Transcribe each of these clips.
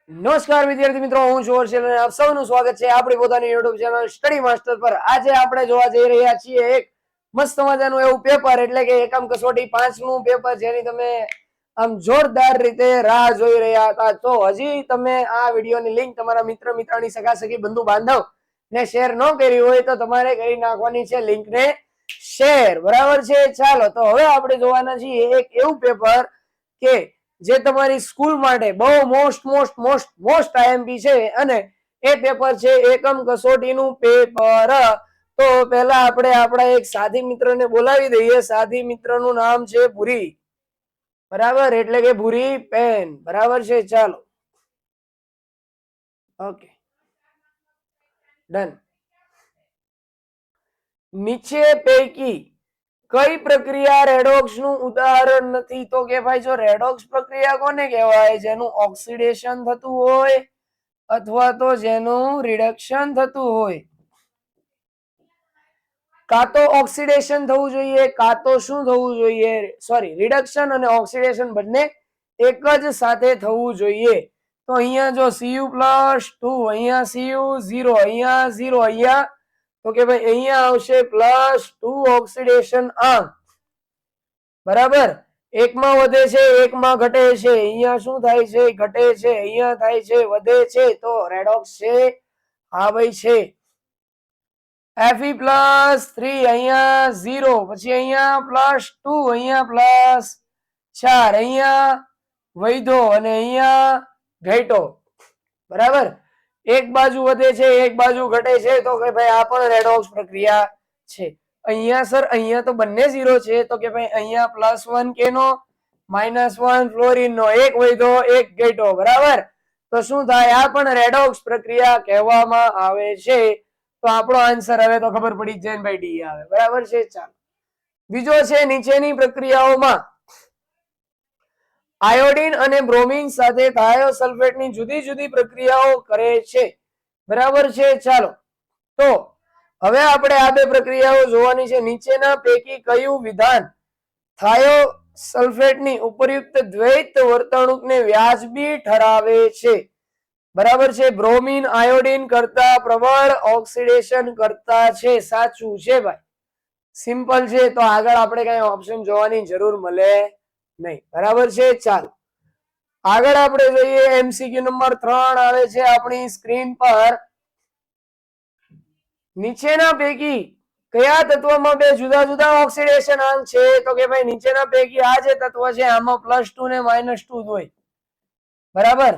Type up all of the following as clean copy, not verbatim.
નમસ્કાર વિદ્યાર્થી મિત્રો, હું છું હર્ષલ અને આપ સૌનું સ્વાગત છે આપણી પોતાની YouTube ચેનલ સ્ટડી માસ્ટર પર. આજે આપણે જોવા જઈ રહ્યા છીએ એક મસ્ત મજાનું એવું પેપર, એટલે કે એકમ કસોટી 5 નું પેપર, જેની તમે આમ જોરદાર રીતે રાહ જોઈ રહ્યા હતા. તો હજી તમે આ વિડીયોની લિંક તમારા મિત્ર મિત્રાણી સગા સગી બંધુ બાંધવ ને શેર ન કરી હોય તો તમારે કરી નાખવાની છે લિંક ને શેર. બરાબર છે? ચાલો, તો હવે આપણે જોવાના છીએ એક એવું પેપર કે જે તમારી સ્કૂલ માટે બહુ મોસ્ટ આઈએમપી છે, અને એ પેપર છે એકમ કસોટીનું પેપર. તો પહેલા આપણે આપણા એક સાથી મિત્રને બોલાવી દઈએ. સાથી મિત્રનું નામ છે ભૂરી. બરાબર, એટલે કે ભૂરી પેન. બરાબર છે? ચાલો, ઓકે, ડન. નીચે પૈકી કઈ પ્રક્રિયા રેડોક્સ નું ઉદાહરણ નથી? તો કે ભાઈ, જો રેડોક્સ પ્રક્રિયા કોને કહેવાય? જેનું ઓક્સિડેશન થતું હોય અથવા તો જેનું રિડક્શન થતું હોય. કાં તો ઓક્સિડેશન થવું જોઈએ, કાં તો શું થવું જોઈએ? સોરી, રિડક્શન અને ઓક્સિડેશન બંને એક જ સાથે થવું જોઈએ. તો અહીંયા જો Cu+2, અહીંયા Cu0, અહીંયા 0, અહીંયા તો કે ભાઈ અહીંયા આવશે +2 ઓક્સિડેશન આમ. બરાબર, એકમાં વધે છે, એકમાં ઘટે છે. અહીંયા શું થાય છે? ઘટે છે. અહીંયા થાય છે વધે છે. તો રેડોક્સ છે. હા ભાઈ છે. Fe+3, અહીંયા 0, પછી અહીંયા +2, અહીંયા +4, અહીંયા વધ્યો અને અહીંયા ઘટ્યો. બરાબર, એક બાજુ વધે છે, એક બાજુ ઘટે છે. તો કે ભાઈ આ પણ રેડોક્સ પ્રક્રિયા છે. અહીંયા સર, અહીંયા તો બંને 0 છે. તો કે ભાઈ અહીંયા +1 કેનો? -1 ફ્લોરિન નો. એક વધ્યો, એક ઘટ્યો. બરાબર, તો શું થાય? આ પણ રેડોક્સ પ્રક્રિયા કહેવામાં આવે છે. તો આપણો આન્સર હવે તો ખબર પડી જ જાય ને ભાઈ, ડી આવે. બરાબર છે? ચાલો, બીજો છે નીચેની પ્રક્રિયાઓમાં આયોડીન અને બ્રોમિન સાથે થાયોસલ્ફેટની જુદી જુદી પ્રક્રિયાઓ કરે છે. બરાબર છે? ચાલો, તો હવે આપણે આ બે પ્રક્રિયાઓ જોવાની છે. નીચેના પૈકી કયું વિધાન થાયોસલ્ફેટની ઉપયુક્ત દ્વૈત વર્તણૂકને વ્યાજબી ઠરાવે છે? બરાબર છે? બ્રોમિન આયોડીન કરતા પ્રબળ ઓક્સિડેશન કરતા છે. સાચું છે ભાઈ, સિમ્પલ છે. તો આગળ આપણે કઈ ઓપ્શન જોવાની જરૂર મળે નહીં. બરાબર છે? ચાલો, આગળ આપણે જોઈએ. એમસીક્યુ નંબર 3 આવે છે આપણી સ્ક્રીન પર. નીચેના પૈકી કયા તત્વમાં બે જુદા જુદા ઓક્સિડેશન આંક છે? તો કે ભાઈ નીચેના પૈકી આ જે તત્વ છે આમાં +2 ને -2 હોય. બરાબર,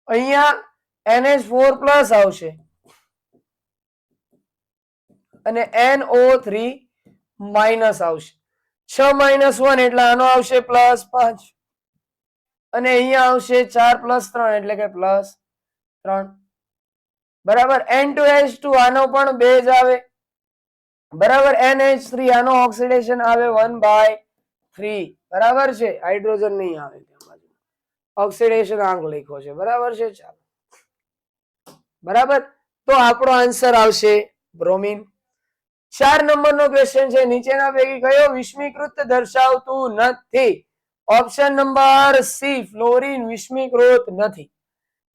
અહીંયા NH4+ આવશે અને NO3- આવશે. 6 - 1 એટલે આનો આવશે +5, અને અહીંયા આવશે 4 + 3 એટલે કે +3. બરાબર, N2H2 આનો પણ 2 જ આવે. બરાબર, NH3 આનો ઓક્સિડેશન આવે 1/3. બરાબર છે? હાઇડ્રોજન નહીં આવે, ઓક્સિડેશન આંક લખ્યો છે. બરાબર છે? ચાલો, બરાબર, તો આપણો આન્સર આવશે બ્રોમિન. 4 નંબરનો ક્વેશ્ચન છે. નીચેના પૈકી કયો વિસ્મીકૃત દર્શાવતું નથી? ઓપ્શન નંબર સી, ફ્લોરિન વિસ્મીકૃત નથી.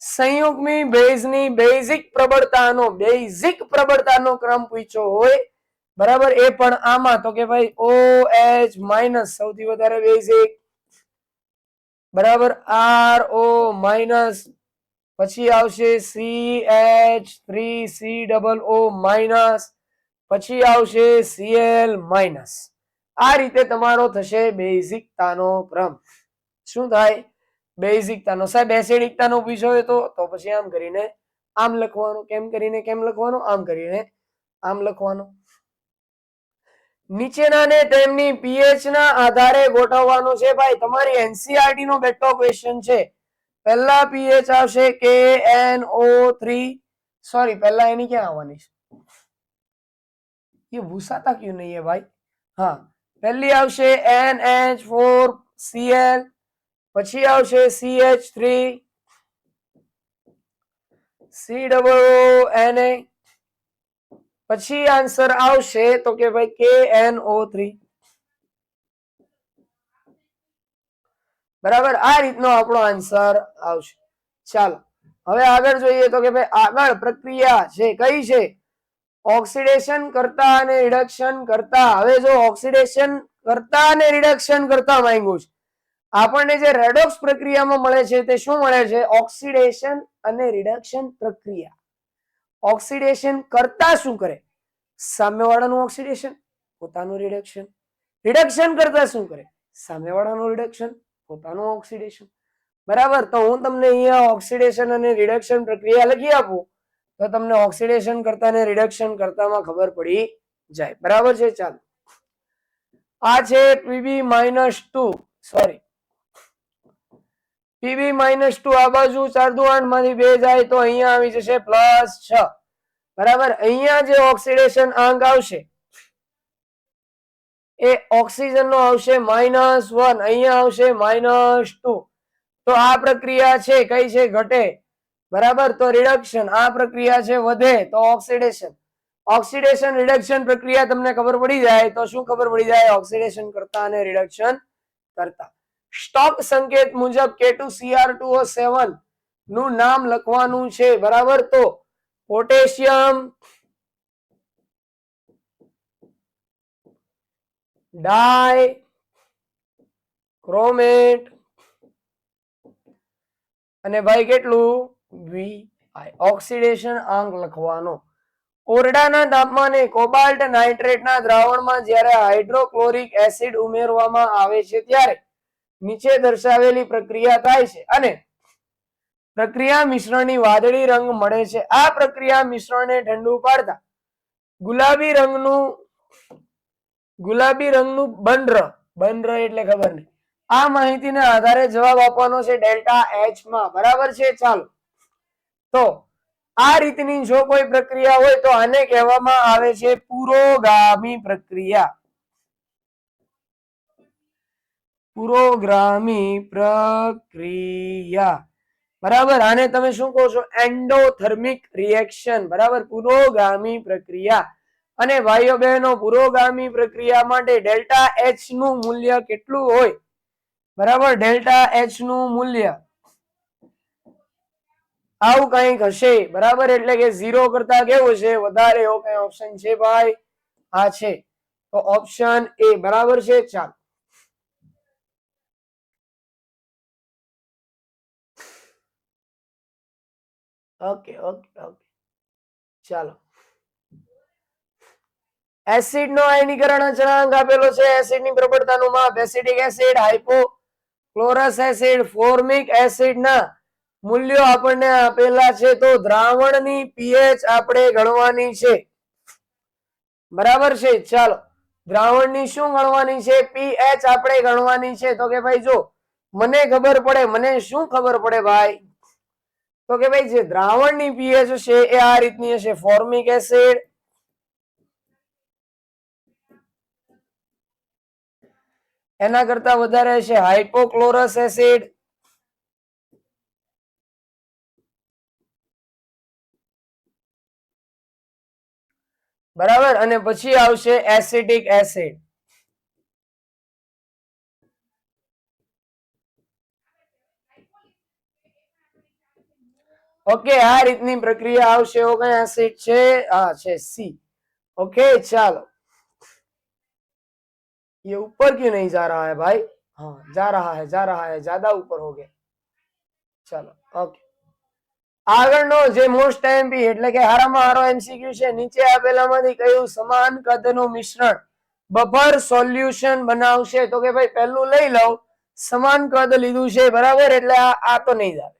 સંયુગ્મી બેઝની બેઝિક પ્રબળતાનો ક્રમ પૂછ્યો હોય. બરાબર, એ પણ આમાં તો કે ભાઈ OH- સૌથી વધારે બેઝિક. બરાબર, RO-, પછી આવશે CH3COO-, પછી આવશે Cl-. આ રીતે તમારો થશે બેઝિકતાનો ક્રમ. શું થાય? બેઝિકતાનો. સાહેબ એસિડિકતાનો પૂછ્યો હોય તો પછી આમ કરીને આમ લખવાનું, કેમ કરીને કેમ લખવાનું, આમ કરીને આમ લખવાનું. નીચેનાને તેમની પીએચ ના આધારે ગોઠવવાનું છે. ભાઈ, તમારી એનસીઆરટી નો બેઠો ક્વેશ્ચન છે. પહેલા પીએચ આવશે KNO3, સોરી, પહેલા એની ક્યાં આવવાની છે? ये भूसाता क्यों नहीं है भाई? हाँ, पहली आवशे NH4Cl, પછી આવશે CH3 COO-Na, પછી આન્સર આવશે તો કે ભાઈ KNO3. બરાબર, આ રીતનો આપણો આન્સર આવશે. ચાલો હવે આગળ જોઈએ તો કે ભાઈ આગળ પ્રક્રિયા છે કઈ છે ઓક્સિડેશન કરતા અને રિડક્શન કરતા. હવે જો ઓક્સિડેશન કરતા અને રિડક્શન કરતા માંગ્યું છે આપણને જે રેડોક્સ પ્રક્રિયામાં મળે છે તે શું મળે છે ઓક્સિડેશન અને રિડક્શન પ્રક્રિયા. ઓક્સિડેશન કરતા શું કરે સામેવાળાનું ઓક્સિડેશન પોતાનું રિડક્શન. રિડક્શન કરતા શું કરે સામેવાળાનું રિડક્શન પોતાનું ઓક્સિડેશન. બરાબર તો હું તમને અહીંયા ઓક્સિડેશન અને રિડક્શન પ્રક્રિયા લખી આપું તો તમને ઓક્સિડેશન કરતા અને રિડક્શન કરતામાં ખબર પડી જાય. બરાબર છે. ચાલો આ છે Pb-2 સોરી Pb-2 આ બાજુ 4 દુ 8 માંથી 2 જાય તો અહીંયા આવી જશે +6. બરાબર અહીંયા જે ઓક્સિડેશન આંક આવશે એ ઓક્સિજન નો આવશે -1 અહીંયા આવશે -2. તો આ પ્રક્રિયા છે કઈ છે ઘટે. બરાબર તો રિડક્શન. આ પ્રક્રિયા છે વધે તો ઓક્સિડેશન. ઓક્સિડેશન રિડક્શન પ્રક્રિયા તમને ખબર પડી જાય તો શું ખબર પડી જાય ઓક્સિડેશન કરતા અને રિડક્શન કરતા. સ્ટોક સંકેત મુજબ K2Cr2O7 નું નામ લખવાનું છે. બરાબર તો પોટેશિયમ ડાય ક્રોમેટ અને ભાઈ કેટલું Vi. ઓક્સિડેશન આંક લખવાનો. ઓરડાના તાપમાને કોબાલ્ટ નાઇટ્રેટના દ્રાવણમાં જ્યારે હાઇડ્રોક્લોરિક એસિડ ઉમેરવામાં આવે છે ત્યારે નીચે દર્શાવેલી પ્રક્રિયા થાય છે અને પ્રક્રિયા મિશ્રણની વાદળી રંગ મળે છે. આ પ્રક્રિયા મિશ્રણને ઠંડુ પાડતા ગુલાબી રંગનું બંડ્ર એટલે ખબર નહીં. આ માહિતીના આધારે જવાબ આપવાનો છે ડેલ્ટા H માં. બરાબર છે. ચાલો તો આ રીતની જો કોઈ પ્રક્રિયા હોય તો આને કહેવામાં આવે છે પુરોગામી પ્રક્રિયા. પુરોગામી પ્રક્રિયા. બરાબર આને તમે શું કહો છો એન્ડોથર્મિક રિએક્શન. બરાબર પુરોગામી પ્રક્રિયા. અને ભાઈઓ બહેનો પુરોગામી પ્રક્રિયા માટે ડેલ્ટા H નું મૂલ્ય કેટલું હોય. બરાબર ડેલ્ટા H નું મૂલ્ય આવું કંઈક હશે. બરાબર એટલે કે 0 કરતા કેવું છે વધારે એવો કઈ ઓપ્શન છે ભાઈ. આ છે તો ઓપ્શન એ બરાબર છે. ચાલો ઓકે ઓકે ઓકે ચાલો એસિડ નો આયનીકરણ અચળાંક આપેલો છે. એસિડ ની પ્રબળતાનું માપ acidic acid hypochlorous acid formic acid ના મૂલ્યો આપણને આપેલા છે. તો દ્રાવણની pH આપણે ગણવાની છે. બરાબર છે. ચાલો દ્રાવણની શું ગણવાની છે pH આપણે ગણવાની છે. તો કે ભાઈ જો મને ખબર પડે મને શું ખબર પડે ભાઈ તો કે ભાઈ જે દ્રાવણની pH છે એ આ રીતની હશે ફોર્મિક એસિડ એના કરતા વધારે હશે હાઇપોક્લોરસ એસિડ બરાબર અને પછી આવશે એસિડિક એસિડ. ઓકે આ રીતની પ્રક્રિયા આવશે. એવો કઈ એસિડ છે હા છે સી. ओके चलो ये ऊपर क्यों नहीं जा रहा है भाई. हाँ जा रहा है ज्यादा ऊपर हो गया. चलो ओके આગળનો જે મોસ્ટ એમપી એટલે કે હારામાં હારો એમસીક્યુ છે નીચે આપેલામાંથી કયું સમાન કદનું મિશ્રણ બફર સોલ્યુશન બનાવશે. તો કે ભાઈ પહેલું લઈ લઉં સમાન કદ લીધું છે બરાબર એટલે આ તો નહીં આવે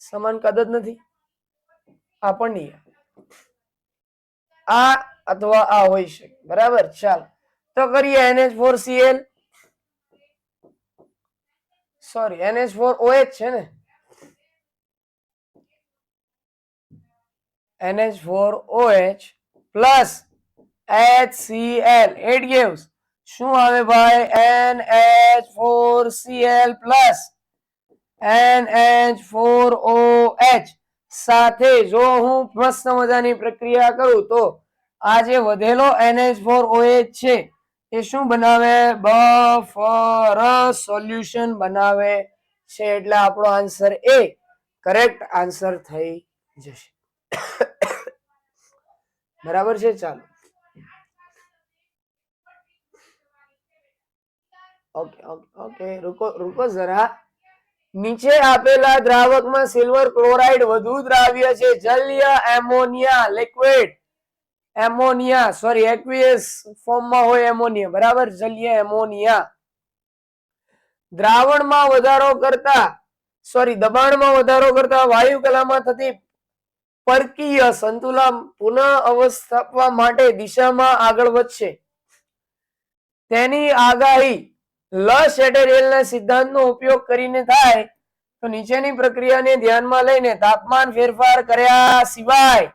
સમાન કદ જ નથી આ પણ નહીં આ અથવા આ હોઈ શકે બરાબર. ચાલો તો કરીએ NH4Cl સોરી NH4OH છે ને NH4OH plus HCl it gives શું આવે ભાઈ NH4Cl plus NH4OH સાથે જો હું મસ્ત મજાની પ્રક્રિયા કરું તો આ જે વધેલો NH4OH છે એ શું બનાવે બફર સોલ્યુશન બનાવે છે એટલે આપણો આન્સર એ કરેક્ટ આન્સર થઈ જશે. બરાબર છે. ચાલો ઓકે ઓકે ઓકે રૂકો જરા. નીચે આપેલા દ્રાવકમાં સિલ્વર ક્લોરાઇડ વધુ દ્રાવ્ય છે. જલીય ammonia liquid ammonia sorry aqueous ફોર્મમાં હોય એમોનિયા. બરાબર. જલીય એમોનિયા દ્રાવણમાં વધારો કરતા દબાણમાં વધારો કરતા વાયુ કલામાં થતી પરકીય સંતુલન પુનઃ અવસ્થાપવા માટે દિશામાં આગળ વધશે. તેની આગાહી લ શેટેરિયલના સિદ્ધાંતનો ઉપયોગ કરીને થાય તો નીચેની પ્રક્રિયાને ધ્યાનમાં લઈને તાપમાન ફેરફાર કર્યા સિવાય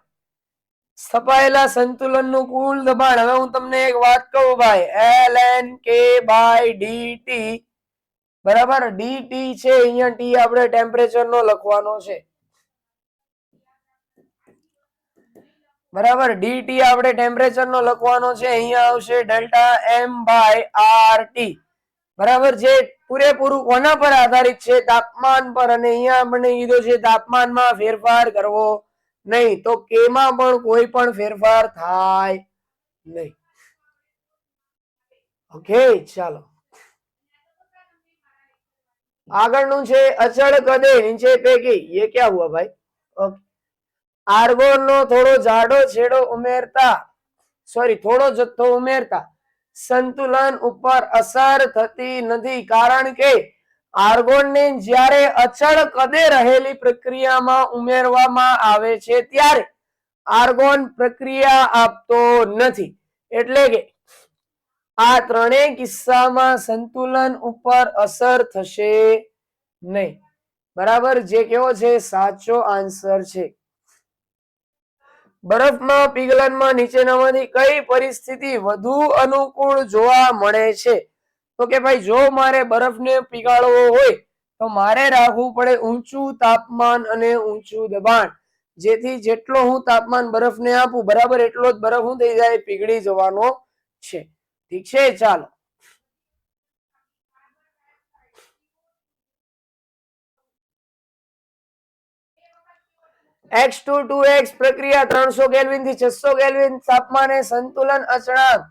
સ્થપાયેલા સંતુલનનું કુલ દબાણ. હવે હું તમને એક વાત કહું ભાઈ, ln(k/dt) બરાબર. dt છે અહીંયા, t આપણે ટેમ્પરેચર નો લખવાનો છે. બરાબર. dt આપણે ટેમ્પરેચર નો લખવાનો છે. અહીંયા આવશે Δm/RT. બરાબર. જે પૂરેપૂરું કોના પર આધારિત છે? તાપમાન પર. અને અહીંયા આપણે કીધું છે તાપમાનમાં ફેરફાર કરવો નહીં. તો k માં પણ કોઈ પણ ફેરફાર થાય નહીં. ઓકે ચાલો આગળનું છે અચળ કદે નીચે પૈકી ये क्या हुआ भाई? ओके. આર્ગોન નો થોડો જાડો છેડો ઉમેરતા થોડો જથ્થો ઉમેરતા સંતુલન ઉપર અસર થતી નથી. કારણ કે આર્ગોનને જ્યારે અચળ કદે રહેલી પ્રક્રિયામાં ઉમેરવામાં આવે છે ત્યારે આર્ગોન પ્રક્રિયા આપતો નથી. એટલે કે આ ત્રણેય કિસ્સામાં સંતુલન ઉપર અસર થશે નહીં. બરાબર. જે કેવો છે? સાચો આન્સર છે. બરફમાં પીગલનમાં નીચેનામાંથી કઈ પરિસ્થિતિ વધુ અનુકૂળ જોવા મળે છે? તો કે ભાઈ જો મારે બરફને પીગાળવો હોય તો મારે રાખવું પડે ઊંચું તાપમાન અને ઊંચું દબાણ. જેથી જેટલો હું તાપમાન બરફને આપું બરાબર એટલો જ બરફ શું થઈ જાય? પીગળી જવાનો છે. ઠીક છે. ચાલો X2 2x પ્રક્રિયા 300 કેલ્વિન થી 600 કેલ્વિન તાપમાને સંતુલન અચળાંક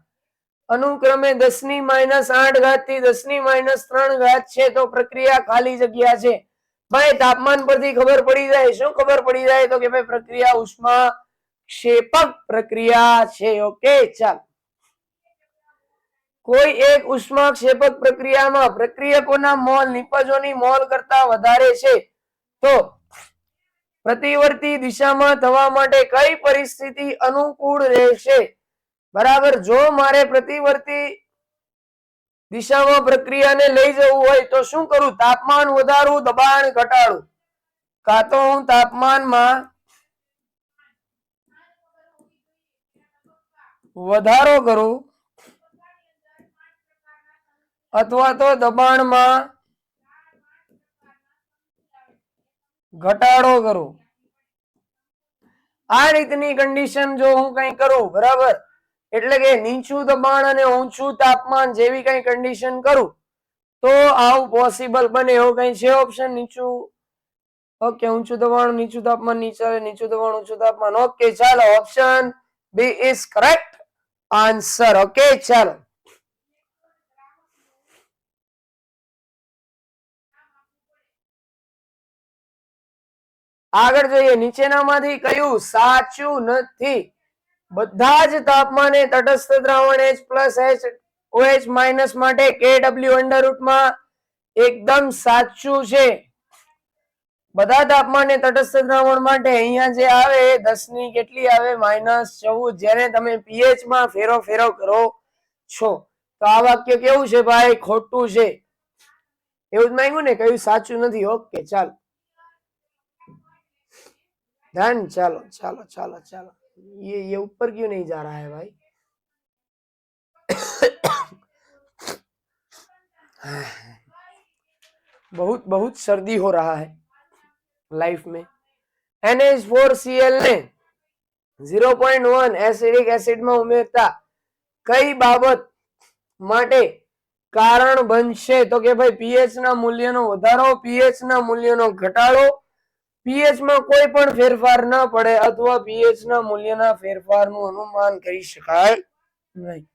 અનુક્રમે 10⁻8 થી 10⁻3 છે. તો પ્રક્રિયા ખાલી જગ્યા છે. ભાઈ તાપમાન પરથી ખબર પડી જાય. શું ખબર પડી જાય? તો કે ભાઈ પ્રક્રિયા ઉષ્મા ક્ષેપક પ્રક્રિયા છે. ઓકે ચાલો. કોઈ એક ઉષ્મા ક્ષેપક પ્રક્રિયામાં પ્રક્રિયકોના મોલ નિપજોની મોલ કરતા વધારે છે તો પ્રતિવર્તી દિશામાં થવા માટે કઈ પરિસ્થિતિ અનુકૂળ રહેશે? બરાબર. જો મારે પ્રતિવર્તી દિશામાં પ્રક્રિયાને લઈ જવું હોય તો શું કરું? તાપમાન વધારવું, દબાણ ઘટાડું. કાં તો હું તાપમાનમાં વધારો કરું અથવા તો દબાણમાં ઘટાડો કરું. આ રીતની કન્ડિશન જો હું કઈ કરું બરાબર એટલે કે નીચું દબાણ અને ઊંચું તાપમાન જેવી કઈ કન્ડિશન કરું તો આવું પોસિબલ બને. એવું કઈ છે ઓપ્શન? નીચું ઓકે ઊંચું દબાણ નીચું તાપમાન નીચું દબાણ ઊંચું તાપમાન. ઓકે ચાલો option B is correct answer. Okay ચાલો આગળ જોઈએ. નીચેનામાંથી કયું સાચું નથી? બધા જ તાપમાને તટસ્થ દ્રાવણ H+HOH- માટે KW એકદમ સાચું છે. બધા તાપમાને તટસ્થ દ્રાવણ માટે અહીંયા જે આવે 10 ની કેટલી આવે? -14. જેને તમે pH માં ફેરો કરો છો. તો આ વાક્ય કેવું છે ભાઈ? ખોટું છે. એવું જ માંગ્યું ને? કયું સાચું નથી? ઓકે ચાલો डन. चलो चलो चलो चलो ये ऊपर क्यों नहीं जा रहा है भाई? बहुत बहुत सर्दी हो रहा है लाइफ में. NH4Cl ने 0.1 एसिडिक एसिड में उमेरता कई बाबत માટે કારણ બનશે તો કે ભાઈ પીએચ ના મૂલ્યનો વધારો, પીએચ ના મૂલ્યનો ઘટાડો, પીએચ માં કોઈ પણ ફેરફાર ન પડે અથવા પીએચ ના મૂલ્યના ફેરફારનું અનુમાન કરી શકાય નહીં.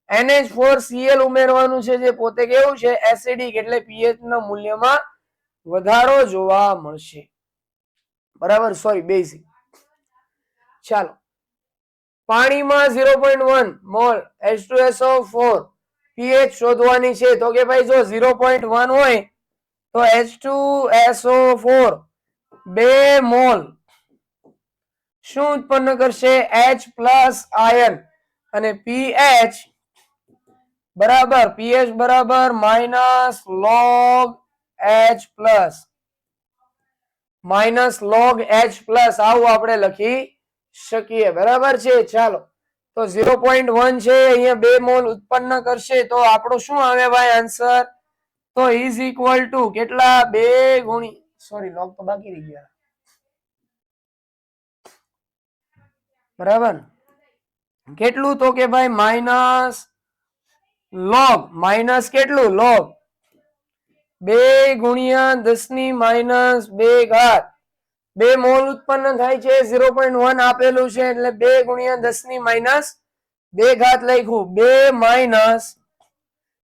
NH4Cl ઉમેરવાનું છે જે પોતે કેવું છે એસિડિક, એટલે પીએચ ના મૂલ્યમાં વધારો જોવા મળશે. બરાબર, સોરી બેઝિક. ચાલો, પાણીમાં 0.1 મોલ H2SO4 પીએચ શોધવાની છે તો કે ભાઈ જો 0.1 હોય તો H2SO4 2 મોલ શું ઉત્પન્ન કરશે? H પ્લસ આયન, અને પીએચ બરાબર માઇનસ લોગ H પ્લસ, આવું આપણે લખી શકીએ. બરાબર છે. ચાલો, તો 0.1 છે અહીંયા 2 મોલ ઉત્પન્ન કરશે તો આપણો શું આવે ભાઈ આન્સર? તો ઇઝ ઇક્વલ ટુ કેટલા? 2 ગુણ્યા, સોરી લોગ તો બાકી રહી ગયા. બરાબર, કેટલું? તો કે ભાઈ માઇનસ લોગ, માઇનસ કેટલું? લોગ 2 ગુણ્યા 10⁻2 ઘાત. 2 મોલ ઉત્પન્ન થાય છે, 0.1 આપેલું છે એટલે 2 ગુણ્યા 10⁻2 ઘાત લખ્યું. 2 માઇનસ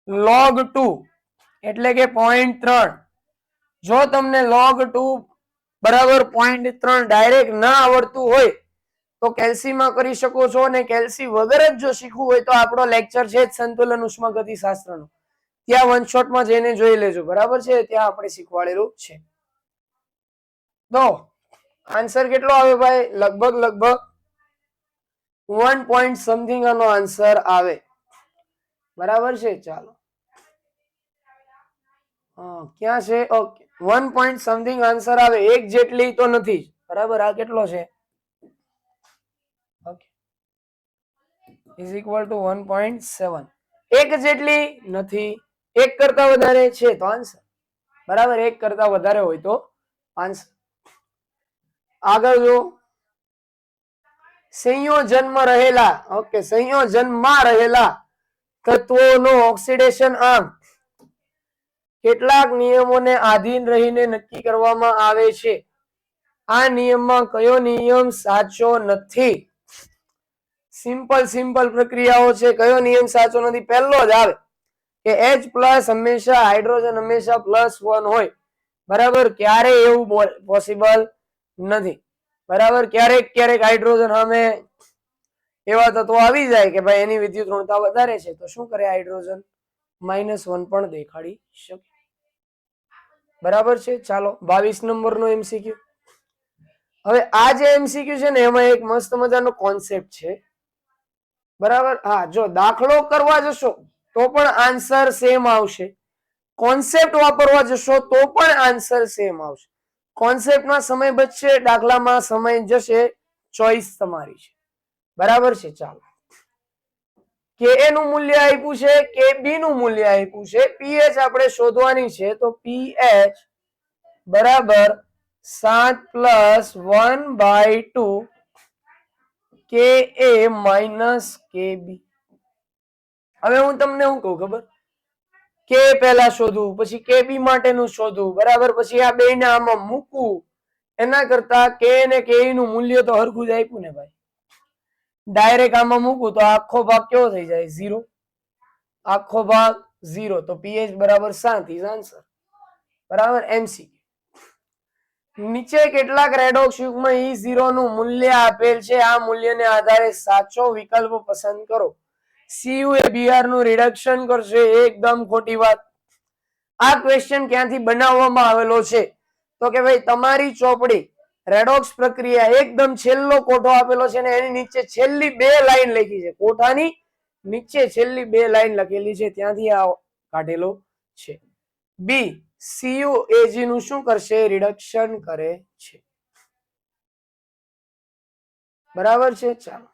log 2 એટલે કે 0.3. જો તમને log 2 બરાબર 0.3 ડાયરેક્ટ ના આવડતું હોય તો કેલ્સી માં કરી શકો છો, અને કેલ્સી વગર જ જો શીખવું હોય તો આપણો લેક્ચર છે જ સંતુલન ઉષ્માગતિશાસ્ત્રનો, ત્યાં વન શોટ માં જઈને જોઈ લેજો. બરાબર છે, ત્યાં આપણે શીખવાડેલું છે. તો આન્સર કેટલો આવે ભાઈ? લગભગ 1 પોઈન્ટ સમથિંગ આનો આન્સર આવે. બરાબર છે. ચાલો, ક્યાં છે? ઓકે, 1 પોઈન્ટ સમથિંગ આન્સર આવે. એક જેટલી તો નથી. બરાબર, આ કેટલો છે? Okay, is equal to 1.7. એક જેટલી નથી, એક કરતા વધારે છે તો આન્સર. બરાબર, એક કરતા વધારે હોય તો આન્સર. આગળ જો, સંયોજનમાં રહેલા, ઓકે, સંયોજનમાં રહેલા તત્વોનો ઓક્સિડેશન આંક કેટલાક નિયમોને આધીન રહીને નક્કી કરવામાં આવે છે. આ નિયમમાં કયો નિયમ સાચો નથી? સિમ્પલ પ્રક્રિયાઓ છે. કયો નિયમ સાચો નથી? પહેલો જ આવે કે H પ્લસ હંમેશા હાઇડ્રોજન હંમેશા +1 હોય. બરાબર, ક્યારે એવું પોસિબલ નથી. બરાબર, ક્યારેક હાઇડ્રોજન સામે એવા તત્વો આવી જાય કે ભાઈ એની વિદ્યુત ઋણતા વધારે છે તો શું કરે? હાઇડ્રોજન -1 પણ દેખાડી શકે. બરાબર છે. ચાલો, 22 નંબરનો MCQ. હવે આ જે MCQ છે ને એમાં એક મસ્ત મજાનો કોન્સેપ્ટ છે. બરાબર, હા, જો દાખલો કરવા જશો તો પણ આન્સર સેમ આવશે, કોન્સેપ્ટ વાપરવા જશો તો પણ આન્સર સેમ આવશે. કોન્સેપ્ટમાં સમય બચશે, દાખલામાં સમય જશે, ચોઈસ તમારી છે. બરાબર છે. ચાલો, કે નું મૂલ્ય આપ્યું છે, કે બી નું મૂલ્ય આપ્યું છે, પીએચ આપણે શોધવાની છે તો પીએચ બરાબર 7+1/2 કે એ માઇનસ કે બી. હવે હું તમને શું કહું ખબર? કે પહેલા શોધવું, પછી કે બી માટેનું શોધવું. બરાબર, પછી આ બેને આમાં મૂકવું, એના કરતા કે ને કે નું મૂલ્ય તો હરખું જ આપ્યું ને ભાઈ. ડાયરેક્ટ આમાં મૂકું તો આખો ભાગ કેવો થઈ જાય? 0. આખો ભાગ 0, તો પીએચ બરાબર 7 ઇઝ આન્સર. બરાબર, એમસી. નીચે કેટલાક રેડોક્સ યુગ્મ E0 નું મૂલ્ય આપેલ છે, આ મૂલ્યને આધારે સાચો વિકલ્પ પસંદ કરો. Cu એ Br નું રિડક્શન કરશે, એકદમ ખોટી વાત. આ ક્વેશ્ચન ક્યાંથી બનાવવામાં આવેલો છે? તો કે ભાઈ તમારી ચોપડી રેડોક્સ પ્રક્રિયા એકદમ છેલ્લો કોઠો આપેલો છે ને એની નીચે છેલ્લી 2 લાઈન લખી છે, કોઠાની નીચે છેલ્લી 2 લાઈન લખેલી છે, ત્યાંથી આ કાઢેલો છે. બી CuAg નું શું કરશે? રિડક્શન કરે છે. બરાબર છે. ચાલો,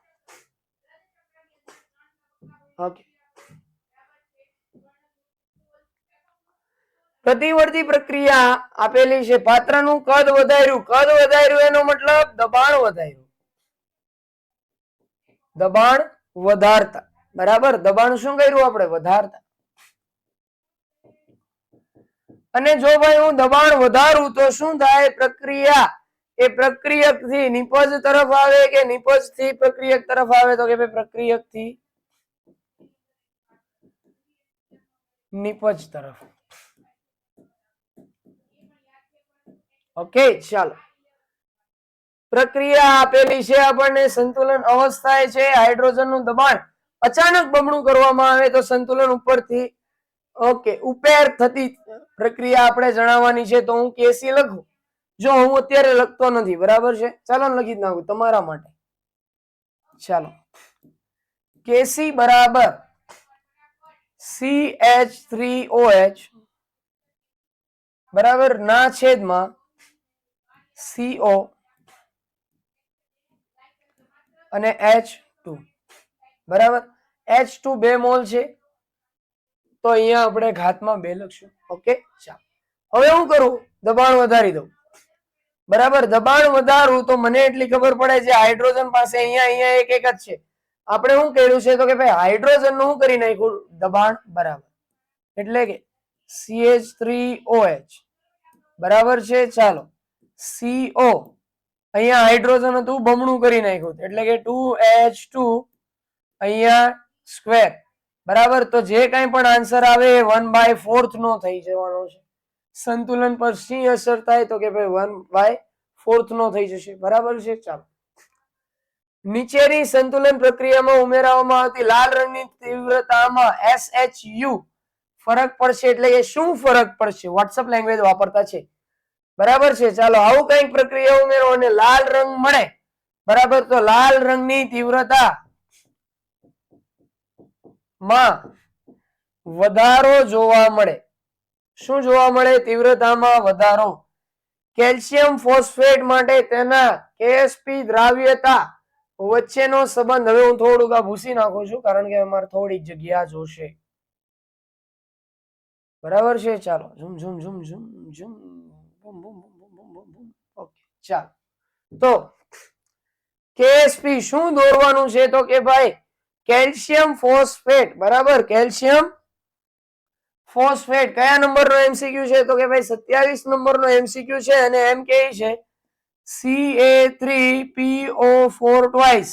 ઓકે. પ્રતિવર્તી પ્રક્રિયા આપેલી છે, પાત્રનું કદ વધાર્યું એનો મતલબ દબાણ વધાર્યું, દબાણ વધારતા. બરાબર, દબાણ શું કર્યું આપણે? વધારતા. અને જો ભાઈ હું દબાણ વધારું તો શું થાય? પ્રક્રિયા એ પ્રક્રિયક થી નિપજ તરફ આવે કે નિપજ થી પ્રક્રિયક તરફ આવે? તો કે ભાઈ પ્રક્રિયક થી નિપજ તરફ. ઓકે, ચાલો. પ્રક્રિયા આપેલી છે આપણને, સંતુલન અવસ્થાએ છે, હાઇડ્રોજન નું દબાણ અચાનક બમણું કરવામાં આવે તો સંતુલન ઉપરથી ઓકે ઉપેર થતી પ્રક્રિયા આપણે જણાવવાની છે. તો હું કેસી લખું. જો હું અત્યારે લખતો નથી, બરાબર છે, ચાલો લખી જ નાખું તમારા માટે. ચાલો, કેસી બરાબર CH3OH બરાબર ના છેદમાં CO અને H2 બરાબર. H2 2 મોલ છે તો અહીંયા આપણે ઘાતમાં 2 લખશું. ઓકે, ચાલો. હવે હું કરું? દબાણ વધારી દઉં. બરાબર, દબાણ વધારું તો મને એટલી ખબર પડે છે હાઇડ્રોજન પાસે અહીંયા એક જ છે. આપણે શું કર્યું છે તો કે ભાઈ હાઇડ્રોજન નું શું કરી નાખ્યું? દબાણ બરાબર, એટલે કે CH3OH બરાબર છે. ચાલો, CO અહીંયા હાઇડ્રોજન હતું બમણું કરી નાખ્યું એટલે કે 2H2 અહીંયા સ્ક્વેર બરાબર. તો જે કઈ પણ આન્સર આવે એ 1/4 નો થઈ જવાનો છે. સંતુલન પર શી અસર થાય? તો કે ભાઈ 1/4 નો થઈ જશે. બરાબર છે. ચાલો, નીચેની સંતુલન પ્રક્રિયામાં ઉમેરવામાં આવતી લાલ રંગની તીવ્રતામાં SHU ફરક પડશે. એટલે કે શું ફરક પડશે? વોટ્સઅપ લેંગ્વેજ વાપરતા છે, બરાબર છે. ચાલો, આવું કઈક પ્રક્રિયા ઉમેરો અને લાલ રંગ મળે, બરાબર. તો લાલ રંગની તીવ્રતા માં વધારો જોવા મળે. શું જોવા મળે? તીવ્રતામાં વધારો. કેલ્શિયમ ફોસ્ફેટ માટે તેના KSP દ્રાવ્યતા વચ્ચેનો સંબંધ. હવે હું થોડુંક આ ભૂસી નાખું છું કારણ કે અમારે થોડી જગ્યા જોશે, બરાબર છે. ચાલો, ઝુમ ઝુમ ઝુમ ઝુમ ઝુમ બુમ બુમ બુમ બુમ બુમ બુમ. ઓકે, ચાલો. તો KSP શું દોરવાનું છે? તો કે ભાઈ કેલ્શિયમ ફોસ્ફેટ, બરાબર. કેલ્શિયમ ફોસ્ફેટ કયા નંબરનો MCQ છે? તો કે ભાઈ 27 નંબરનો MCQ છે અને એમ કે છે Ca3PO4 ટ્વાઇસ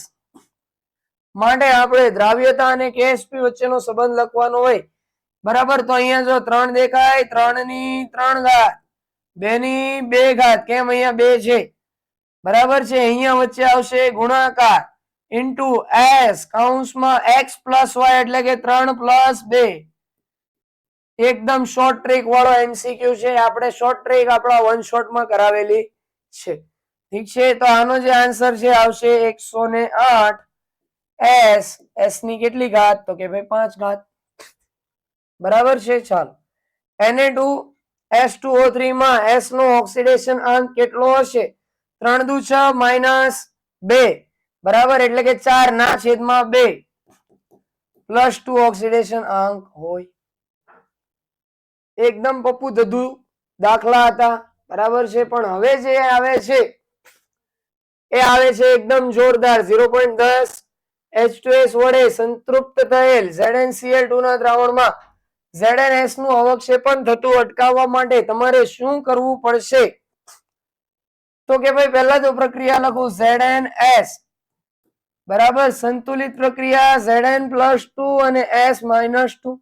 માટે આપણે દ્રાવ્યતા અને KSP વચ્ચેનો સંબંધ લખવાનો હોય, બરાબર. તો અહીંયા જો 3 દેખાય, 3 ની 3 ઘાત, 2 ની 2 ઘાત. કેમ? અહીંયા 2 છે, બરાબર છે. અહીંયા વચ્ચે આવશે ગુણાકાર ઇન્ટુ S કૌંસમાં x પ્લસ y એટલે કે 3 પ્લસ 2. એકદમ શોર્ટ ટ્રીક વાળો MCQ છે. આપણે શોર્ટ ટ્રીક આપણા વન શોટમાં કરાવેલી છે, ઠીક છે. તો આનો જે આન્સર છે આવશે 108 S ની કેટલી ઘાત? તો કે ભાઈ 5 ઘાત, બરાબર છે. ચાલો, Na2S2O3 માં S નો ઓક્સિડેશન આંક કેટલો હશે? 3 દુ 6 -2 બરાબર, એટલે કે 4 ના છેદમાં 2 +2 ઓક્સિડેશન આંક હોય. એકદમ પપ્પુ દધુ દાખલા હતા, બરાબર છે. પણ હવે જે આવે છે એ આવે છે એકદમ જોરદાર. 0.10 H2S વડે સંતૃપ્ત થયેલ ZnCl2 ના દ્રાવણમાં ZnS નું અવક્ષેપણ થતું અટકાવવા માટે તમારે શું કરવું પડશે? તો કે ભાઈ પહેલા તો પ્રક્રિયા લખું ZnS બરાબર, સંતુલિત પ્રક્રિયા Zn+2 અને S-2.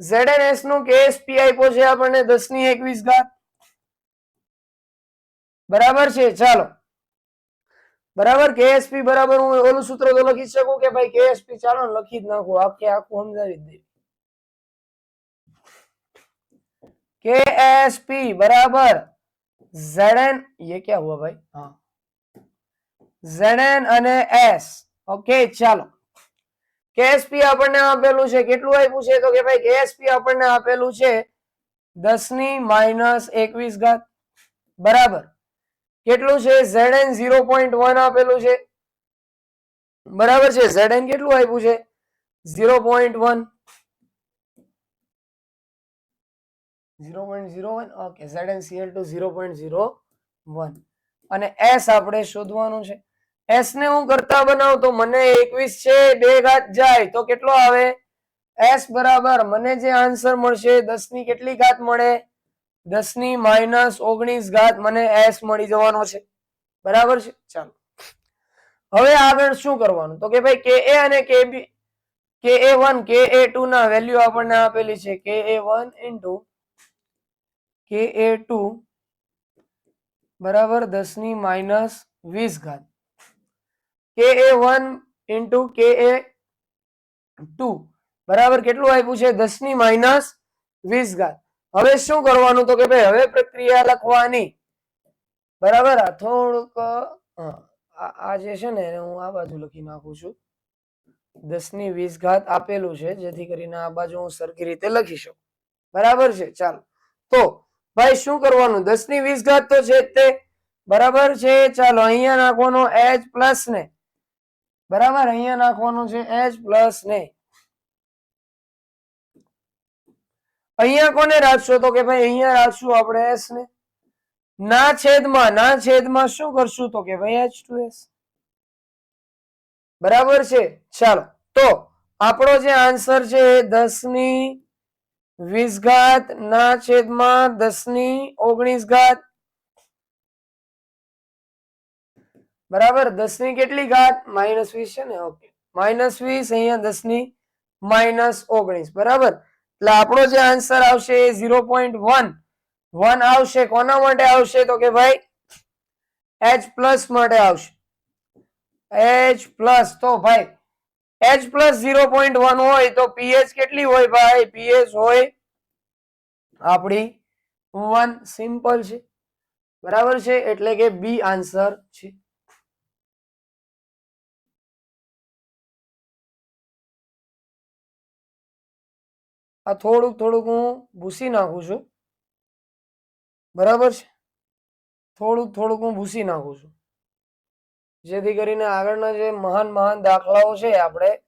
ZnS નું KSP આપ્યો છે આપણને 10 ની 21 ઘાત, બરાબર છે. ચાલો, બરાબર. KSP બરાબર હું ઓલું સૂત્ર તો લખી શકું કે ભાઈ KSP, ચાલો લખી જ નાખું, આખું સમજાવી દે. KSP बराबर Zn, ये क्या हुआ भाई? हाँ, Zn અને S. ઓકે, ચાલો. KSP આપણને આપેલું છે, કેટલું આપ્યું છે? તો કે ભાઈ KSP આપણને આપેલું છે 10 ની -21 ઘાત, બરાબર. કેટલું છે? Zn 0.1 આપેલું છે, બરાબર છે. Zn કેટલું આપ્યું છે? 0.1. 0.01. ઓકે, ZnCl2 0.01 અને S આપણે શોધવાનું છે. S ને હું કરતા બનાવું તો મને 21 છે 2 ઘાત જાય તો કેટલો આવે? એસ બરાબર મને જે આન્સર મળશે 10 ની કેટલી ઘાત મળે 10 ની -19 ઘાત મને એસ મળી જવાનો છે બરાબર છે ચાલો હવે આગળ શું કરવાનું તો કે ભાઈ કે એ અને કે બી KA1 KA2 ના વેલ્યુ આપણને આપેલી છે KA1 KA2 બરાબર 10 ની -20 ઘાત KA1 KA2 બરાબર કેટલું આપ્યું છે 10 ની -20 ઘાત હવે શું કરવાનું તો કે ભાઈ હવે પ્રક્રિયા લખવાની બરાબર થોડુંક આ જે છે ને હું આ બાજુ લખી નાખું છું 10 ની 20 ઘાત આપેલું છે જેથી કરીને આ બાજુ હું સરખી રીતે લખી શકું બરાબર છે ચાલો તો ભાઈ શું કરવાનું 10 ની 20 ઘાત તો છે તે બરાબર છે ચાલો અહીંયા નાખવાનો h પ્લસ ને બરાબર અહીંયા નાખવાનું છે h પ્લસ ને અહીંયા કોને રાખશો તો કે ભાઈ અહીંયા રાખશું આપણે s ને ના છેદમાં શું કરશું તો કે ભાઈ h2s બરાબર છે ચાલો તો આપણો જે આન્સર છે 10 ની 20 ઘાત ના છેદમાં 10 ની 19 ઘાત બરાબર 10 ની કેટલી ઘાત -20 છે ને ઓકે -20 અહીંયા 10 ની -19 બરાબર એટલે આપણો જે આન્સર આવશે એ 0.1 આવશે કોના માટે આવશે તો કે ભાઈ h પ્લસ માટે આવશે h પ્લસ તો ભાઈ h પ્લસ 0.1 હોય તો pH કેટલી હોય ભાઈ pH હોય આપણી 1 સિમ્પલ છે બરાબર છે એટલે કે બી આન્સર છે આ થોડુંક હું ભૂસી નાખું છું બરાબર છે થોડુંક હું ભૂસી નાખું છું જેથી કરીને આગળના જે મહાન દાખલાઓ છે આપણે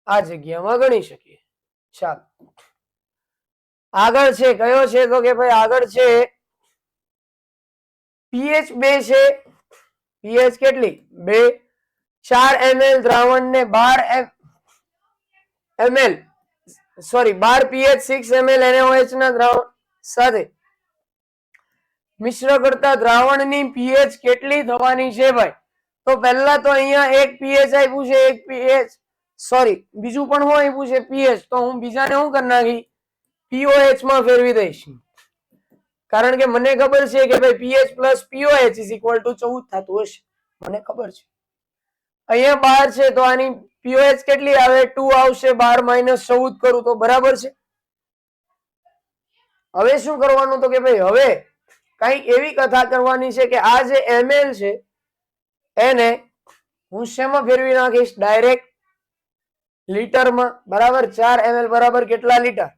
આ જગ્યામાં ગણી શકીએ ચાલો આગળ છે કયો છે તો કે ભાઈ આગળ છે pH 2 છે pH કેટલી 2 4 ml દ્રાવણ ને 12 ml sorry 12 pH 6 ml NaOH ના દ્રાવણ સાથે મિશ્ર કરતા દ્રાવણની pH કેટલી થવાની છે ભાઈ તો પહેલા તો અહીંયા એક pH આપ્યું છે એક pH સોરી બીજું પણ હું આપ્યું છે pH તો હું બીજાને શું કરી નાખી POH માં ફેરવી દઈશ કારણ કે મને ખબર છે કે ભાઈ pH plus POH is equal to 14 થતું હશે મને ખબર છે અહીંયા 12 છે તો આની POH કેટલી આવે 2 આવશે 12 - 14 કરું તો બરાબર છે હવે શું કરવાનું તો કે ભાઈ હવે કઈક એવી કથા કરવાની છે કે આ જે ml છે એને હું શેમાં ફેરવી નાખીશ ડાયરેક્ટ લીટરમાં બરાબર 4 ml બરાબર કેટલા લીટર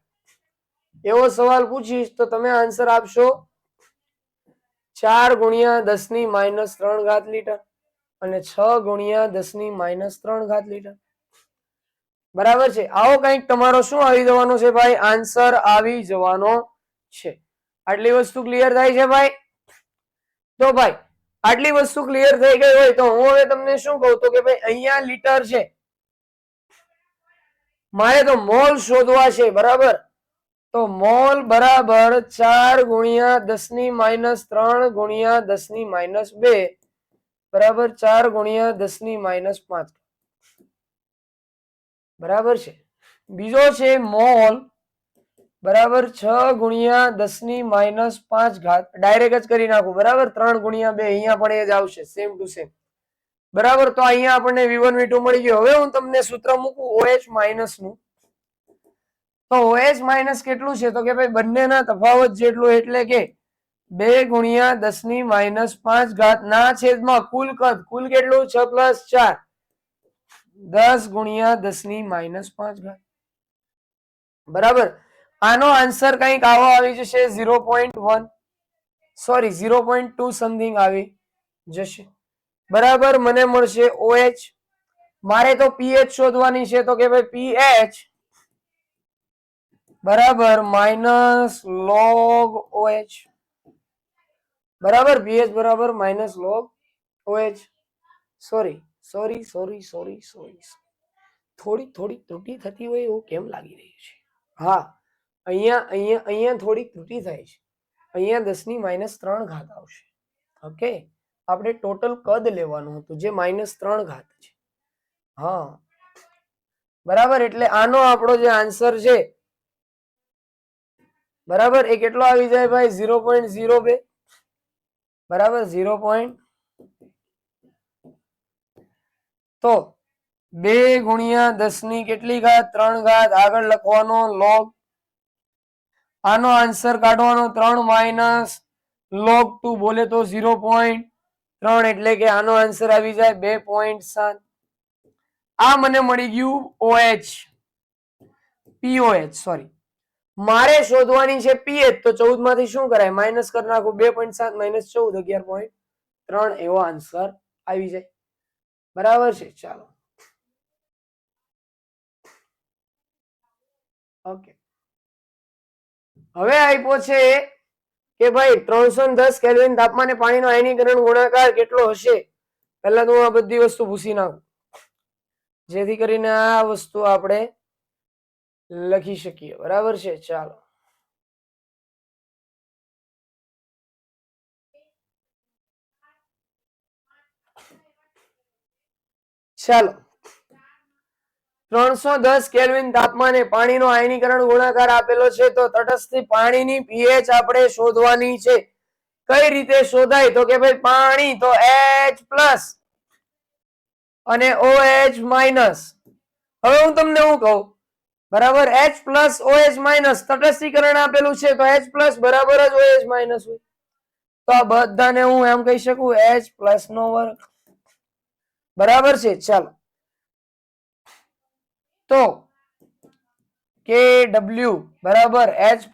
એવો સવાલ પૂછીશ તો તમે આન્સર આપશો 4 × 10 ની -3 ઘાત લીટર અને 6 × 10 ની -3 ઘાત લીટર બરાબર છે આવો કંઈક તમારો શું આવી જવાનો છે ભાઈ આન્સર આવી જવાનો છે આટલી વસ્તુ ક્લિયર થાય છે ભાઈ તો ભાઈ આટલી વસ્તુ ક્લિયર થઈ ગઈ હોય તો હું હવે તમને શું કહું તો કે ભાઈ અહીંયા લીટર છે મારે તો મોલ શોધવા છે બરાબર તો મોલ બરાબર 4 × 10 ની -3 × 10 ની -2 બરાબર 4 × 10 ની -5 બરાબર છે બીજો છે મોલ બરાબર 6 × 10 ની -5 ઘાત ડાયરેક્ટ જ કરી નાખું બરાબર 3 × 2 અહીંયા પણ એ જ આવશે સેમ ટુ સેમ બરાબર તો અહીંયા આપણને v1 v2 મળી ગયો હવે હું તમને સૂત્ર મૂકું OH- નું તો OH- કેટલું છે તો કે ભાઈ બંનેના તફાવત જેટલું એટલે કે 2 × 10 ની -5 ઘાત ના છેદમાં કુલ કદ કુલ કેટલું 6 + 4 10 × 10 ની -5 ઘાત બરાબર આનો આન્સર કંઈક આવો આવી જશે 0.1 સોરી 0.2 સમથિંગ આવી જશે બરાબર મને મળશે OH મારે તો pH શોધવાની છે તો કે ભાઈ pH બરાબર -log OH બરાબર pH બરાબર -log OH સોરી થોડી થોડી ત્રુટી થતી હોય એવું કેમ લાગી રહ્યું છે? હા, અહીંયા અહીંયા અહીંયા થોડીક ત્રુટી થાય છે. અહીંયા 10⁻³ આવશે. ઓકે, આપણે ટોટલ કદ લેવાનું હતું જે -3 છે. હા, બરાબર. એટલે આનો આપણો જે આન્સર છે, બરાબર, એ કેટલો આવી જાય ભાઈ? 0.02. બરાબર, 0. તો 2 × 10⁻³ આગળ લખવાનો log. આનો આન્સર કાઢવાનો 3 - log2 બોલે તો 0.3 એટલે કે આનો આન્સર આવી જાય 2.7. આ મને મળી ગયું OH, POH સોરી. મારે શોધવાની છે પીએચ, તો 14 માંથી શું કરાય? માઇનસ કરી નાખું. 2.7 - 14 11.3 એવો આન્સર આવી જાય. બરાબર છે. ચાલો, ઓકે. હવે આપ્યો છે કે ભાઈ 310 કેલ્વિન તાપમાને પાણીનો આયનીકરણ ગુણાકાર કેટલો હશે? પહેલા તો હું આ બધી વસ્તુ ભૂસી નાખું જેથી કરીને આ વસ્તુ આપણે લખી શકીએ. બરાબર છે. ચાલો, ચાલો 310 કેલ્વિન તાપમાને પાણીનો આયનીકરણ ગુણાકાર આપેલો છે. તો તટસ્થ પાણીની પીએચ આપણે શોધવાની છે. કઈ રીતે શોધાય? તો કે ભાઈ પાણી તો H+ અને OH-. હવે હું તમને શું કહું? બરાબર, H+ OH-. તટસ્થીકરણ આપેલું છે તો H+ બરાબર જ OH- હોય. તો આ બધાને હું એમ કહી શકું H+² બરાબર છે. ચાલો, તો KW બરાબર H+².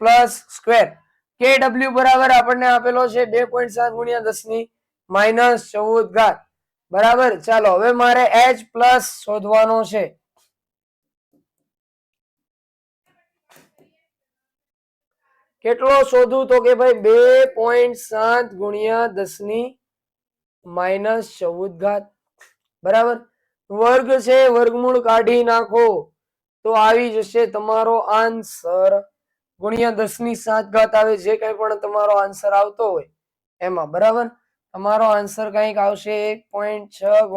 KW બરાબર આપણને આપેલો છે 2.7 × 10⁻14. બરાબર. ચાલો, હવે મારે H+ શોધવાનો છે. કેટલો શોધું? તો કે ભાઈ 2.7 × 10⁻14. બરાબર. વર્ગ છે, વર્ગમૂળ કાઢી નાખો તો આવી જશે તમારો આન્સર. ગુણ્યા 10⁻7 આવે, જે કઈ પણ તમારો આન્સર આવતો હોય એમાં. બરાબર, તમારો આન્સર કઈક આવશે 1.6 ×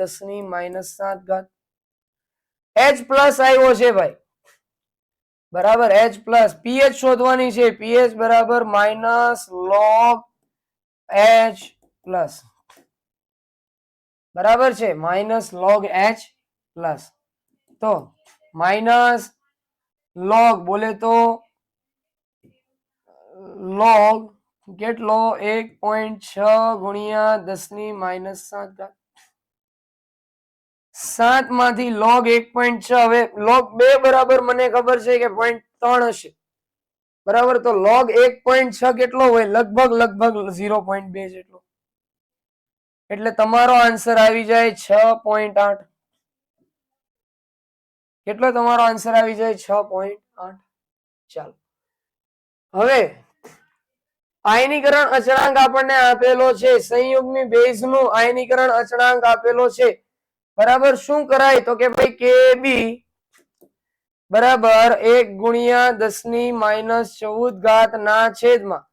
10⁻7. H+ આવ્યો છે ભાઈ. બરાબર, H+. પીએચ શોધવાની છે. પીએચ બરાબર -log H+. બરાબર છે, -log H+. તો -log બોલે તો log કેટલો? 1.6 × 10⁻7. 7 માંથી log 1.6. હવે log 2 બરાબર મને ખબર છે કે 0.3 હશે. બરાબર, તો log 1.6 કેટલો હોય? લગભગ 0.2 જેટલો. એટલે તમારો આન્સર આવી જાય 6.8. કેટલો તમારો આન્સર આવી જાય? 6.8. ચાલો, હવે આયનીકરણ અચળાંક આપણને આપેલો છે. સંયુગ્મી બેઝનું આયનીકરણ અચળાંક આપેલો છે. બરાબર, શું કરાય? તો કે ભાઈ KB બરાબર 1 × 10⁻14 ના છેદમાં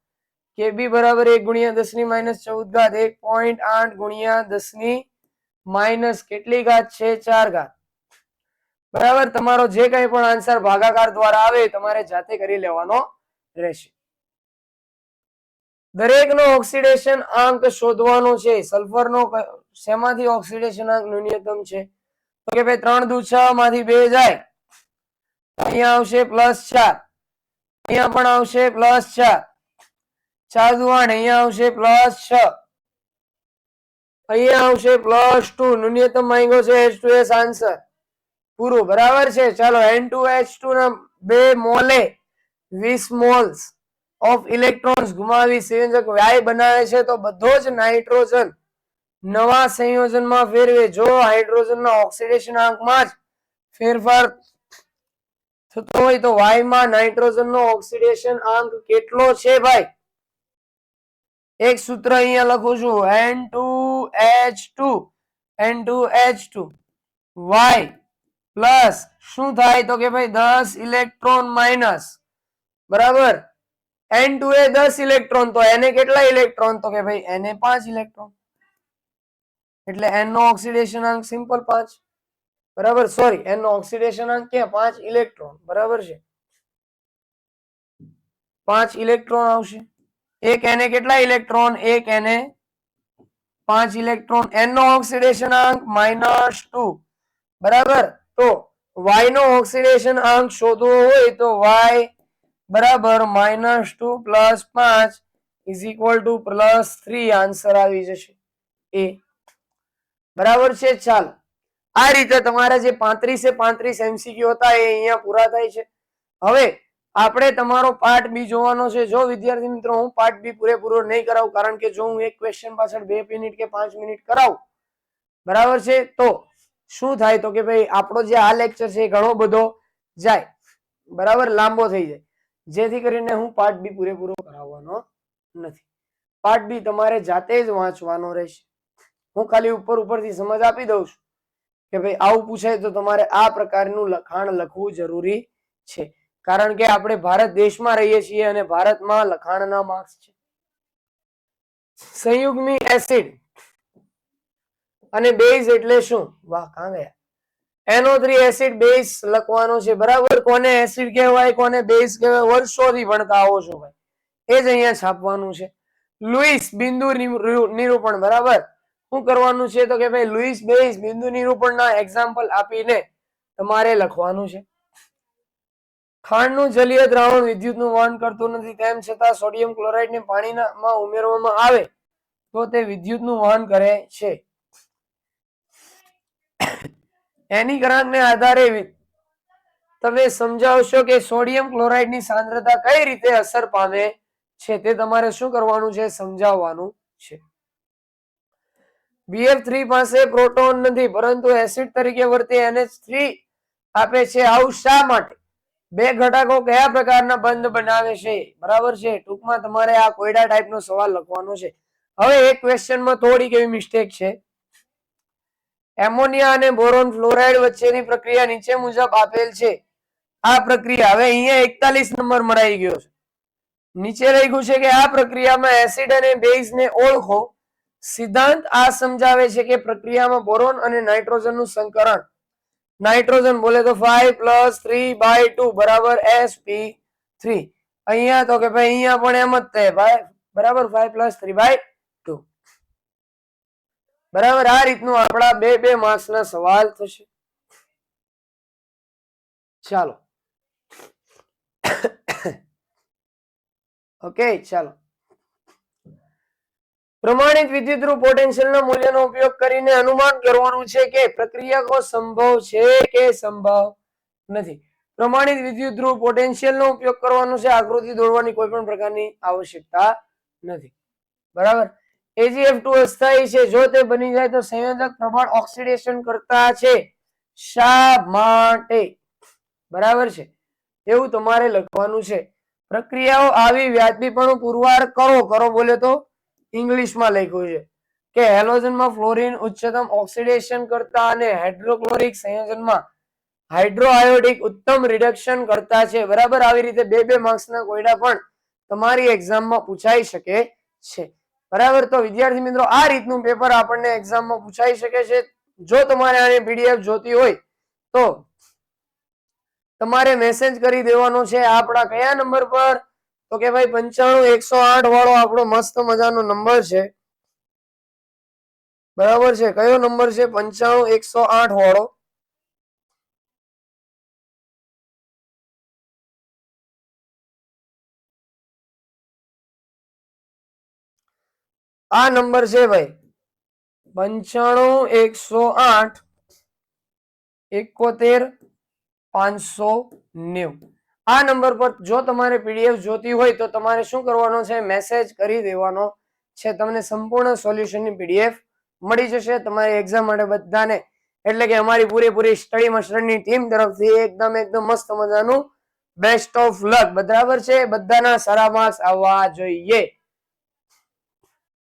KB બરાબર 1 × 10⁻14 1.8 × 10 કેટલી ઘાત છે? 4 ઘાત. બરાબર, તમારો જે કઈ પણ આન્સર ભાગાકાર દ્વારા આવે તમારે જાતે કરી લેવાનો રહેશે. દરેકનો ઓક્સિડેશન આંક શોધવાનો છે. સલ્ફરનો શેમાંથી ઓક્સિડેશન આંક ન્યૂનતમ છે? તો કે ભાઈ 3 દુ 6 માંથી 2 જાય, અહીંયા આવશે +4. અહીંયા પણ આવશે +4. 4 દુ 8, અહીંયા આવશે +6. અહીંયા આવશે +2. ન્યૂનતમ માંગ્યો છે H2S આન્સર પૂરું. બરાબર છે. ચાલો, N2H2 ના 2 મોલે 20 મોલ્સ ઓફ ઇલેક્ટ્રોન્સ ગુમાવી સંયોજક વાય બનાવે છે. તો બધો જ નાઇટ્રોજન નવા સંયોજનમાં ફેરવે. જો હાઇડ્રોજનના ઓક્સિડેશન આંકમાં જ ફેરફાર થતો હોય તો વાય માં નાઇટ્રોજનનો ઓક્સિડેશન આંક કેટલો છે ભાઈ? એક સૂત્ર અહીંયા લખું છું, N2H2 Y પ્લસ શું થાય તો કે ભાઈ 10 ઇલેક્ટ્રોન માઇનસ, બરાબર. N2 એ 10 ઇલેક્ટ્રોન, તો એને કેટલા ઇલેક્ટ્રોન તો કે ભાઈ એને 5 ઇલેક્ટ્રોન, એટલે n નો ઓક્સિડેશન અંક સિમ્પલ 5, બરાબર. સોરી, n નો ઓક્સિડેશન અંક કે 5 ઇલેક્ટ્રોન, બરાબર છે. 5 ઇલેક્ટ્રોન આવશે. એક એને કેટલા ઇલેક્ટ્રોન, એક એને 5 ઇલેક્ટ્રોન. n નો ઓક્સિડેશન અંક -2, બરાબર. તો y નો ઓક્સિડેશન અંક શોધવો હોય તો y બરાબર -2 + 5 = +3 આન્સર આવી જશે એ, બરાબર છે. ચાલો, આ રીતે તમારા જે 35 એ 35 MCQ હતા એ અહીંયા પૂરા થાય છે. હવે આપણે તમારો પાર્ટ બી જોવાનો છે. જો વિદ્યાર્થી મિત્રો હું પાર્ટ બી પૂરેપૂરો નહીં કરાવું, કારણ કે જો હું એક ક્વેશ્ચન પાછળ 2 મિનિટ કે 5 મિનિટ કરાવું, બરાબર છે, તો શું થાય તો કે ભાઈ આપણો જે આ લેક્ચર છે એ ઘણો બધો જાય, બરાબર, લાંબો થઈ જાય, જેથી કરીને હું પાર્ટ બી પૂરેપૂરો કરાવવાનો નથી. પાર્ટ બી તમારે જાતે જ વાંચવાનો રહેશે. હું ખાલી ઉપરથી સમજ આપી દઉં છું કે ભાઈ આવું પૂછાય તો તમારે આ પ્રકારનું લખાણ લખવું જરૂરી છે, કારણ કે આપણે ભારત દેશમાં રહીએ છીએ અને ભારતમાં લખાણના માર્ક્સ છે. સંયુગ્મી એસિડ અને બેઝ એટલે શું? વાહ, કાં ગયા? NO3 એસિડ બેઝ લખવાનો છે, બરાબર. કોને એસિડ કહેવાય, કોને બેઝ કહેવાય, વર્ષોથી ભણતા આવો છો ભાઈ, એ જ અહીંયા છાપવાનું છે. લુઈસ બિંદુ નિરૂપણ, બરાબર. શું કરવાનું છે તો કે ભાઈ લુઈસ બેઝ બિંદુ નિરૂપણના એક્ઝામ્પલ આપીને તમારે લખવાનું છે. ખાંડનું જલીય દ્રાવણ વિદ્યુતનું વહન કરતું નથી, તેમ છતાં સોડિયમ ક્લોરાઇડને પાણીમાં ઉમેરવામાં આવે તો તે વિદ્યુતનું વહન કરે છે. એની ઘરાકને આધારે તમે સમજાવશો કે સોડિયમ ક્લોરાઇડની સાંદ્રતા કઈ રીતે અસર પામે છે, તે તમારે શું કરવાનું છે, સમજાવવાનું છે. BF3 પાસે પ્રોટોન નથી પરંતુ એસિડ તરીકે વર્તે NH3 આપે છે, આવું શા માટે? બે ઘટકો કયા પ્રકારના બંધ બનાવે છે, બરાબર છે. ટૂંકમાં તમારે આ કોયડા ટાઈપનો સવાલ લખવાનો છે. હવે એક ક્વેશ્ચનમાં થોડીક એવી મિસ્ટેક છે. એમોનિયા અને બોરોન ફ્લોરાઇડ વચ્ચેની પ્રક્રિયા નીચે મુજબ આપેલ છે. આ પ્રક્રિયા, હવે અહીંયા 41 નંબર મરાઈ ગયો છે. નીચે લખ્યું છે કે આ પ્રક્રિયામાં એસિડ અને બેઝને ઓળખો. સિદ્ધાંત આ સમજાવે છે કે પ્રક્રિયામાં બોરોન અને નાઇટ્રોજનનું સંકરણ, નાઇટ્રોજન બોલે તો 5+3/2 બરાબર sp3. અહીંયા તો કે ભાઈ અહીંયા પણ એમ જ થાય ભાઈ, બરાબર, 5+3/2, બરાબર. આ રીતનું આપણા બે માર્ક્સના સવાલ થશે. ચાલો, ઓકે, ચાલો. પ્રમાણિત વિદ્યુતરૂપ પોટેન્શિયલના મૂલ્યનો ઉપયોગ કરીને અનુમાન કરવાનું છે કે પ્રક્રિયા સંભવ છે કે સંભવ નથી. પ્રમાણિત વિદ્યુતરૂપ પોટેન્શિયલનો ઉપયોગ કરવાનો છે. આકૃતિ દોરવાની કોઈ પણ પ્રકારની આવશ્યકતા નથી, બરાબર. AgF2 અસ્થાયી છે. જો તે બની જાય તો સંયોજક પ્રમાણ ઓક્સિડેશન કરતા છે. શા માટે? બરાબર છે, એવું તમારે લખવાનું છે. પ્રક્રિયાઓ આવી વ્યાજબીપણું પુરવાર કરો બોલે તો ઇંગ્લિશમાં લખ્યું છે કે હેલોજનમાં ફ્લોરિન ઉચ્ચતમ ઓક્સિડેશન કરતા અને હાઇડ્રોક્લોરિક સંયોજનમાં હાઇડ્રોઆયોડિક ઉત્તમ રિડક્શન કરતા છે, બરાબર. આવી રીતે બે માર્ક્સના કોયડા પણ તમારી એક્ઝામમાં પૂછાઈ શકે છે, બરાબર. તો વિદ્યાર્થી મિત્રો આ રીતનું પેપર આપણને એક્ઝામમાં પૂછાઈ શકે છે. જો તમારે આની PDF જોતી હોય તો તમારે મેસેજ કરી દેવાનો છે આપણા કયા નંબર પર તો કે ભાઈ 95108 વાળો આપણો મસ્ત મજાનો નંબર છે, બરાબર છે. કયો નંબર છે? 95108 વાળો. આ નંબર છે ભાઈ 9518715590. આ નંબર પર જો તમારે PDF જોતી હોય તો તમારે શું કરવાનો છે? મેસેજ કરી દેવાનો છે. તમને સંપૂર્ણ સોલ્યુશનની PDF મળી જશે તમારી એક્ઝામ માટે બધાને. એટલે કે અમારી પૂરેપૂરી સ્ટડી માસ્ટરની ટીમ તરફથી એકદમ મસ્ત મજાનું બેસ્ટ ઓફ લક, બરાબર છે. બધાના સારા માર્ક્સ આવવા જોઈએ.